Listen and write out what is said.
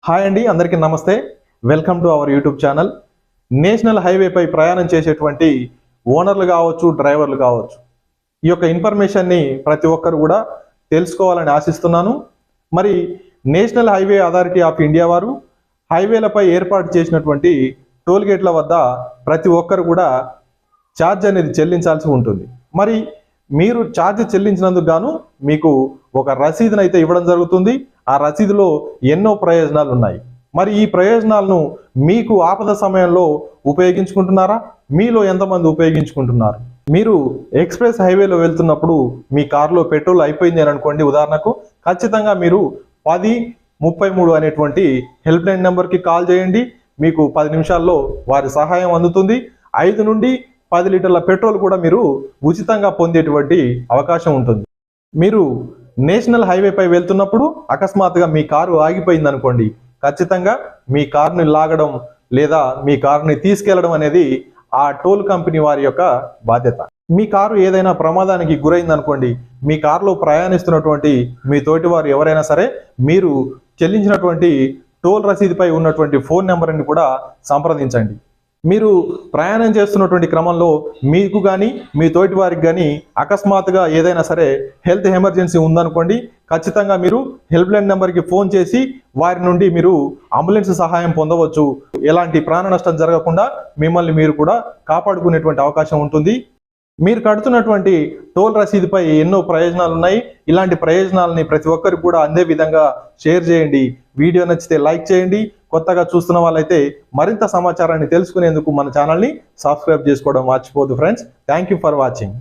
Hi అండి, అందరికీ నమస్తే. Welcome to our YouTube channel. National హైవేపై ప్రయాణం చేసేటువంటి ఓనర్లు కావచ్చు, డ్రైవర్లు కావచ్చు, ఈ యొక్క ఇన్ఫర్మేషన్ని ప్రతి ఒక్కరు కూడా తెలుసుకోవాలని ఆశిస్తున్నాను. మరి national highway authority of India వారు హైవేలపై ఏర్పాటు చేసినటువంటి టోల్ గేట్ల వద్ద ప్రతి ఒక్కరు కూడా ఛార్జ్ అనేది చెల్లించాల్సి ఉంటుంది. మరి మీరు ఛార్జ్ చెల్లించినందుకు గాను మీకు ఒక రసీదును అయితే ఇవ్వడం జరుగుతుంది. ఆ రసీదులో ఎన్నో ప్రయోజనాలు ఉన్నాయి. మరి ఈ ప్రయోజనాలను మీకు ఆపద సమయంలో ఉపయోగించుకుంటున్నారా? మీలో ఎంతమంది ఉపయోగించుకుంటున్నారు? మీరు ఎక్స్ప్రెస్ హైవేలో వెళ్తున్నప్పుడు మీ కారులో పెట్రోల్ అయిపోయింది అని అనుకోండి, ఉదాహరణకు, ఖచ్చితంగా మీరు 1033 అనేటువంటి హెల్ప్ లైన్ నెంబర్కి కాల్ చేయండి. మీకు 10 నిమిషాల్లో వారి సహాయం అందుతుంది. 5 నుండి 10 లీటర్ల పెట్రోల్ కూడా మీరు ఉచితంగా పొందేటువంటి అవకాశం ఉంటుంది. మీరు నేషనల్ హైవేపై వెళ్తున్నప్పుడు అకస్మాత్తుగా మీ కారు ఆగిపోయింది అనుకోండి, ఖచ్చితంగా మీ కారుని లాగడం లేదా మీ కారుని తీసుకెళ్లడం అనేది ఆ టోల్ కంపెనీ వారి యొక్క బాధ్యత. మీ కారు ఏదైనా ప్రమాదానికి గురైంది అనుకోండి, మీ కారులో ప్రయాణిస్తున్నటువంటి మీ తోటి వారు ఎవరైనా సరే మీరు చెల్లించినటువంటి టోల్ రసీదుపై ఉన్నటువంటి ఫోన్ నెంబర్ని కూడా సంప్రదించండి. మీరు ప్రయాణం చేస్తున్నటువంటి క్రమంలో మీకు కానీ మీ తోటి వారికి కానీ అకస్మాత్తుగా ఏదైనా సరే హెల్త్ ఎమర్జెన్సీ ఉందనుకోండి, ఖచ్చితంగా మీరు హెల్ప్ లైన్ నెంబర్కి ఫోన్ చేసి వారి నుండి మీరు అంబులెన్స్ సహాయం పొందవచ్చు. ఎలాంటి ప్రాణ నష్టం జరగకుండా మిమ్మల్ని మీరు కూడా కాపాడుకునేటువంటి అవకాశం ఉంటుంది. మీరు కడుతున్నటువంటి టోల్ రసీదుపై ఎన్నో ప్రయోజనాలు ఉన్నాయి. ఇలాంటి ప్రయోజనాలని ప్రతి ఒక్కరికి కూడా అందే విధంగా షేర్ చేయండి. వీడియో నచ్చితే లైక్ చేయండి. కొత్తగా చూస్తున్న వాళ్ళైతే మరింత సమాచారాన్ని తెలుసుకునేందుకు మన ఛానల్ని సబ్స్క్రైబ్ చేసుకోవడం మర్చిపోదు friends. Thank you for watching.